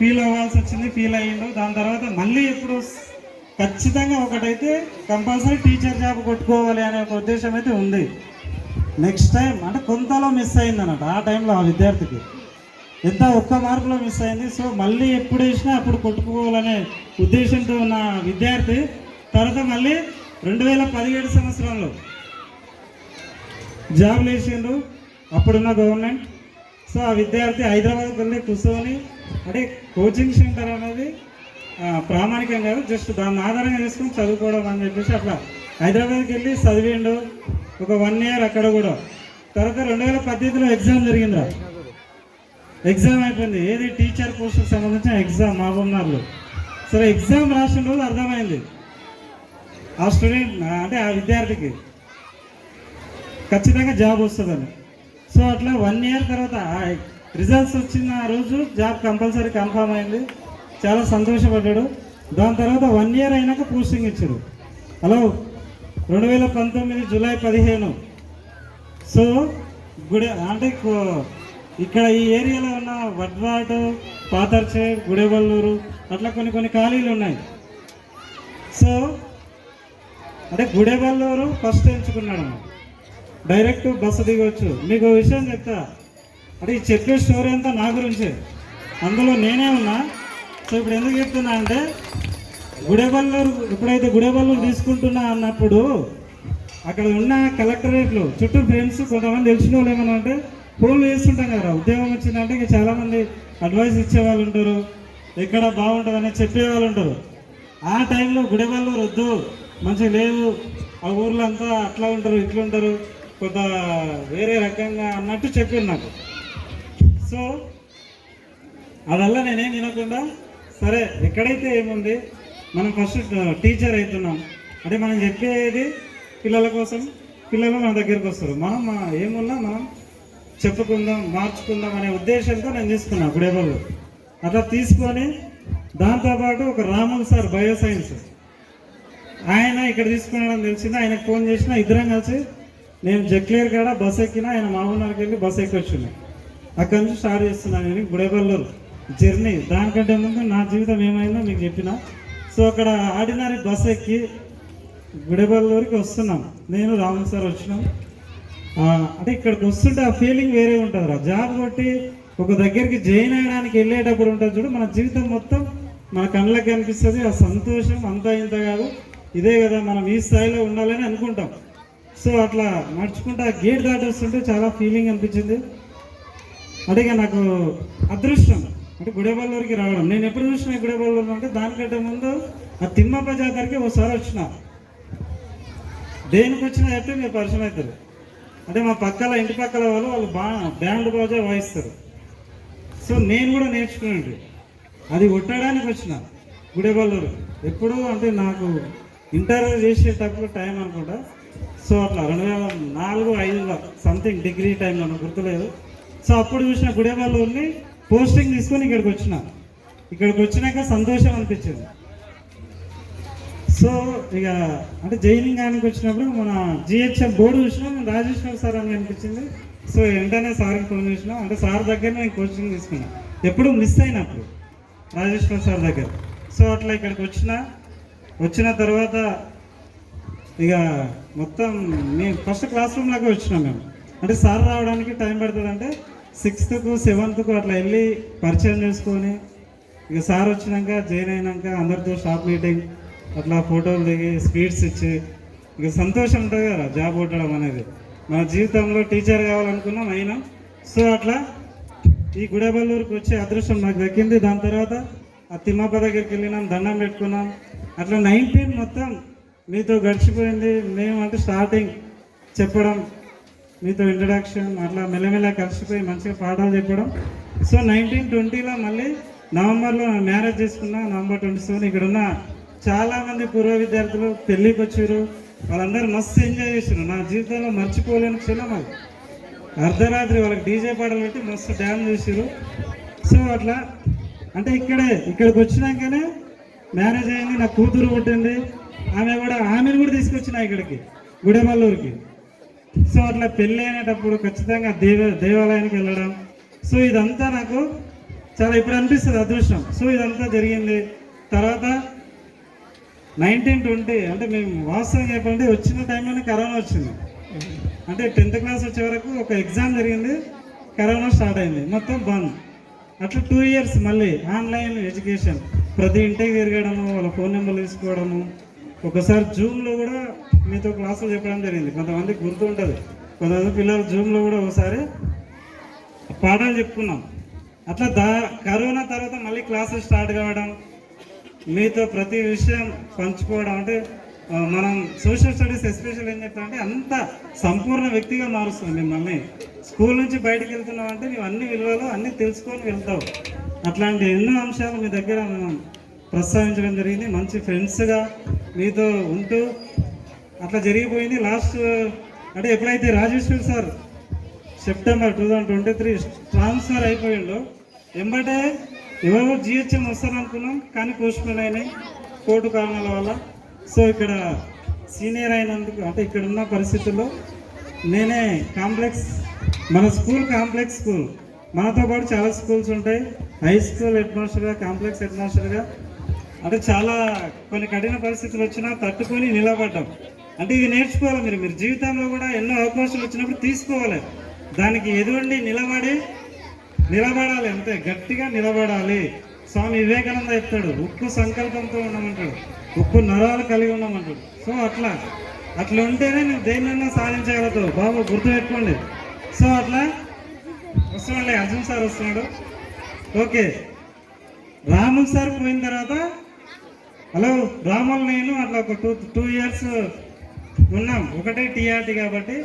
Feel అవ్వాల్సి వచ్చింది, feel అయ్యిండు. దాని తర్వాత మళ్ళీ ఇప్పుడు ఖచ్చితంగా ఒకటైతే కంపల్సరీ టీచర్ జాబ్ కొట్టుకోవాలి అనే ఒక ఉద్దేశం అయితే ఉంది. నెక్స్ట్ టైం అంటే కొంతలో మిస్ అయింది అన్నట్టు ఆ టైంలో ఆ విద్యార్థికి ఎంత ఒక్క మార్కులో మిస్ అయింది. సో మళ్ళీ ఎప్పుడు వేసినా అప్పుడు కొట్టుకోవాలనే ఉద్దేశంతో ఉన్న విద్యార్థి తర్వాత మళ్ళీ 2017 సంవత్సరంలో జాబ్లు వేసిండ్రు అప్పుడున్న గవర్నమెంట్. సో ఆ విద్యార్థి హైదరాబాద్కి వెళ్ళి కూర్చొని అంటే కోచింగ్ సెంటర్ అనేది ప్రామాణికం కాదు, జస్ట్ దాన్ని ఆధారంగా చేసుకుని చదువుకోవడం అని చెప్పేసి అట్లా హైదరాబాద్కి వెళ్ళి చదివిండు ఒక 1 year అక్కడ కూడా. తర్వాత 2018లో ఎగ్జామ్ జరిగిందా, ఎగ్జామ్ అయిపోయింది. ఏది టీచర్ పోస్టుకు సంబంధించిన ఎగ్జామ్ మహబూబ్నగర్లో. సరే ఎగ్జామ్ రాసిన రోజు అర్థమైంది ఆ స్టూడెంట్ అంటే ఆ విద్యార్థికి ఖచ్చితంగా జాబ్ వస్తుందని. సో అట్లా 1 year తర్వాత రిజల్ట్స్ వచ్చిన రోజు జాబ్ కంపల్సరీ కన్ఫామ్ అయింది, చాలా సంతోషపడ్డాడు. దాని తర్వాత 1 year అయినాక పోస్టింగ్ ఇచ్చారు. Hello 2019 July 15. సో అంటే ఇక్కడ ఈ ఏరియాలో ఉన్న వడ్వాటు, పాతర్చేడ్, గుడేబల్లూరు అట్లా కొన్ని ఖాళీలు ఉన్నాయి. సో అంటే గుడేబల్లూరు ఫస్ట్ ఎంచుకున్నాడు, డైరెక్ట్ బస్సు దిగవచ్చు. మీకు విషయం చెప్తా, అంటే ఈ చెప్పే స్టోరీ అంతా నా గురించే, అందులో నేనే ఉన్నా. సో ఇప్పుడు ఎందుకు చెప్తున్నా అంటే గుడేబల్లూరు ఎప్పుడైతే గుడేబల్లూరు తీసుకుంటున్నా అన్నప్పుడు అక్కడ ఉన్న కలెక్టరేట్లు చుట్టూ ఫ్రెండ్స్ కొంతమంది తెలిసిన వాళ్ళు ఏమన్నా అంటే ఫోన్లు చేస్తుంటాం కదా, ఉద్యోగం వచ్చిందంటే ఇక చాలామంది అడ్వైస్ ఇచ్చేవాళ్ళు ఉంటారు, ఎక్కడ బాగుంటుందని చెప్పేవాళ్ళు ఉంటారు. ఆ టైంలో గుడేబల్లూరు వద్దు, మంచిగా లేదు, ఆ ఊర్లో అంతా అట్లా ఉంటారు ఇట్లా ఉంటారు, కొంత వేరే రకంగా అన్నట్టు చెప్పారు నాకు. సో అదల్లా నేనేం వినకుండా సరే ఎక్కడైతే ఏముంది మనం ఫస్ట్ టీచర్ అవుతున్నాం అంటే మనం చెప్పేది పిల్లల కోసం, పిల్లలు మన దగ్గరికి వస్తారు, మనం ఏమున్నా మనం చెప్పుకుందాం, మార్చుకుందాం అనే ఉద్దేశంతో నేను తీసుకున్నాను గుడేబల్లో. అట్లా తీసుకొని దాంతోపాటు ఒక రాములు సార్ బయోసైన్స్ ఆయన ఇక్కడ తీసుకున్నాడని తెలిసింది. ఆయనకు ఫోన్ చేసిన, ఇద్దరం కలిసి నేను జక్లేర్ కాడ బస్ ఎక్కిన, ఆయన మామూలుకి వెళ్ళి బస్ ఎక్కి వచ్చింది. అక్కడి నుంచి స్టార్ట్ చేస్తున్నాను నేను గుడేబల్లూరు జర్నీ. దానికంటే ముందు నా జీవితం ఏమైందో మీకు చెప్పిన. సో అక్కడ ఆర్డినరీ బస్ ఎక్కి గుడేబల్లూరికి వస్తున్నాం, నేను రాములు సార్ వచ్చినాం. అంటే ఇక్కడికి వస్తుంటే ఆ ఫీలింగ్ వేరే ఉంటుంది. జాబ్ కొట్టి ఒక దగ్గరికి జాయిన్ అయ్యడానికి వెళ్ళేటప్పుడు ఉంటుంది చూడు, మన జీవితం మొత్తం మన కళ్ళకి కనిపిస్తుంది. ఆ సంతోషం అంతా ఇంత కాదు, ఇదే కదా మనం ఈ స్థాయిలో ఉండాలని అనుకుంటాం. సో అట్లా నడుచుకుంటే ఆ గేట్ దాటి వస్తుంటే చాలా ఫీలింగ్ అనిపించింది. అంటే ఇక నాకు అదృష్టం అంటే గుడేబల్లూరికి రావడం. నేను ఎప్పుడు చూసిన గుడేబల్లూరు అంటే దానికంటే ముందు ఆ తిమ్మప్ప జాతరకి ఒకసారి వచ్చిన. దేనికి వచ్చినా చెప్తే మీరు పరిచయం అవుతారు. అంటే మా ఇంటి పక్కల వాళ్ళు బ్యాండ్ బాజా వాయిస్తారు. సో నేను కూడా నేర్చుకున్నాను, అది కొట్టడానికి వచ్చిన గుడేబల్లూరు. ఎప్పుడు అంటే నాకు ఇంటర్ చేసేటప్పుడు టైం అనుకుంటా. సో అట్లా 2004-05 సంథింగ్ డిగ్రీ టైంలో నాకు గుర్తులేదు. సో అప్పుడు చూసిన గుడేబల్లూరుని పోస్టింగ్ తీసుకొని ఇక్కడికి వచ్చిన. ఇక్కడికి వచ్చినాక సంతోషం అనిపించింది. సో ఇక అంటే జైనింగ్ కానికి వచ్చినప్పుడు మన జిహెచ్ఎం బోర్డు చూసినాం, రాజేశ్వర్ సార్ అని అనిపించింది. సో వెంటనే సార్కి ఫోన్ చేసినాం. అంటే సార్ దగ్గర నేను కోచింగ్ తీసుకున్నా, ఎప్పుడు మిస్ అయినప్పుడు రాజేశ్వర్ సార్ దగ్గర. సో అట్లా ఇక్కడికి వచ్చిన తర్వాత ఇక మొత్తం మేము ఫస్ట్ క్లాస్ రూమ్లోకి వచ్చినాం మేము. అంటే సార్ రావడానికి టైం పడుతుంది, అంటే 6th, 7th అట్లా వెళ్ళి పరిచయం చేసుకొని ఇక సార్ వచ్చినాక జాయిన్ అయినాక అందరితో షాప్ మీటింగ్ అట్లా ఫోటోలు దిగి స్వీట్స్ ఇచ్చి ఇక సంతోషం ఉంటుంది కదా జాబ్ కొట్టడం అనేది. మన జీవితంలో టీచర్ కావాలనుకున్నాం అయినా. సో అట్లా ఈ గుడేబల్లూరుకి వచ్చే అదృష్టం నాకు దక్కింది. దాని తర్వాత ఆ తిమ్మప్ప దగ్గరికి వెళ్ళినాం, దండం పెట్టుకున్నాం. అట్లా 19 మొత్తం మీతో గడిచిపోయింది. మేము అంటే స్టార్టింగ్ చెప్పడం, మీతో ఇంట్రడక్షన్, అట్లా మెల్లమెల్ల కలిసిపోయి మంచిగా పాఠాలు చెప్పడం. సో 1920లో మళ్ళీ నవంబర్లో మ్యారేజ్ చేసుకున్నా, November 27. ఇక్కడ ఉన్న చాలామంది పూర్వ విద్యార్థులు పెళ్ళికి వచ్చారు, వాళ్ళందరూ మస్తు ఎంజాయ్ చేశారు. నా జీవితంలో మర్చిపోలేని క్షణం అది. అర్ధరాత్రి వాళ్ళకి డీజే పాటలు పెట్టి మస్తు డ్యాన్స్ చేశారు. సో అట్లా అంటే ఇక్కడికి వచ్చినాకనే మ్యారేజ్ అయింది, నా కూతురు పుట్టింది. ఆమెను కూడా తీసుకొచ్చిన ఇక్కడికి గుడేబల్లూరుకి. సో అట్లా పెళ్ళి అయినప్పుడు ఖచ్చితంగా దేవాలయానికి వెళ్ళడం. సో ఇదంతా నాకు చాలా ఇప్పుడు అనిపిస్తుంది అదృష్టం. సో ఇదంతా జరిగింది. తర్వాత 1920 అంటే మేము వాస్తవం చెప్పండి, వచ్చిన టైంలోనే కరోనా వచ్చింది. అంటే 10th క్లాస్ వచ్చే వరకు ఒక ఎగ్జామ్ జరిగింది, కరోనా స్టార్ట్ అయింది, మొత్తం బంద్. అట్లా 2 years మళ్ళీ ఆన్లైన్ ఎడ్యుకేషన్, ప్రతి ఇంటికి తిరగడము, వాళ్ళ ఫోన్ నెంబర్లు తీసుకోవడము. ఒకసారి జూమ్లో కూడా మీతో క్లాసులు చెప్పడం జరిగింది, కొంతమందికి గుర్తు ఉంటుంది. కొంతమంది పిల్లలు జూమ్లో కూడా ఒకసారి పాఠాలు చెప్పుకున్నాం. అట్లా కరోనా తర్వాత మళ్ళీ క్లాసులు స్టార్ట్ కావడం, మీతో ప్రతి విషయం పంచుకోవడం. అంటే మనం సోషల్ స్టడీస్ ఎస్పెషల్ ఏం చెప్తామంటే అంత సంపూర్ణ వ్యక్తిగా మారుస్తుంది మిమ్మల్ని. స్కూల్ నుంచి బయటకు వెళ్తున్నావు అంటే నీవు అన్ని విలువలు అన్నీ తెలుసుకొని వెళ్తావు. అట్లాంటి ఎన్నో అంశాలు మీ దగ్గర మనం ప్రస్తావించడం జరిగింది. మంచి ఫ్రెండ్స్గా మీతో ఉంటూ అట్లా జరిగిపోయింది. లాస్ట్ అంటే ఎప్పుడైతే రాజేశ్వర్ సార్ సెప్టెంబర్ 2023 ట్రాన్స్ఫర్ అయిపోయిందో ఎంబటే ఎవరు జిహెచ్ఎం వస్తారనుకున్నాం, కానీ పోస్ట్పోన్ అయినాయి కోర్టు కారణాల వల్ల. సో ఇక్కడ సీనియర్ అయినందుకు అంటే ఇక్కడ ఉన్న పరిస్థితుల్లో నేనే కాంప్లెక్స్, మన స్కూల్ కాంప్లెక్స్ స్కూల్, మనతో పాటు చాలా స్కూల్స్ ఉంటాయి. హై స్కూల్ హెడ్ మాస్టర్గా, కాంప్లెక్స్ హెడ్ మాస్టర్గా అంటే చాలా కొన్ని కఠిన పరిస్థితులు వచ్చినా తట్టుకొని నిలబడ్డాం. అంటే ఇది నేర్చుకోవాలి మీరు జీవితంలో కూడా ఎన్నో అవకాశాలు వచ్చినప్పుడు తీసుకోవాలి, దానికి ఎదురుండి నిలబడాలి, అంతే గట్టిగా నిలబడాలి. స్వామి వివేకానంద చెప్తాడు, ఉక్కు సంకల్పంతో ఉండమంటాడు, ఉక్కు నరాలు కలిగి ఉండమంటాడు. సో అట్లా ఉంటేనే నువ్వు దేన్నైనా సాధించగలుగుతావు బాబు, గుర్తుపెట్టుకోండి. సో అట్లా వస్తున్నాడు అర్జున్ సార్ వస్తున్నాడు. ఓకే, రాముల్ సార్ పోయిన తర్వాత హలో రాముల్ నేను అట్లా ఒక 2 years ఉన్నాం, ఒకటే టీఆర్టీ కాబట్టి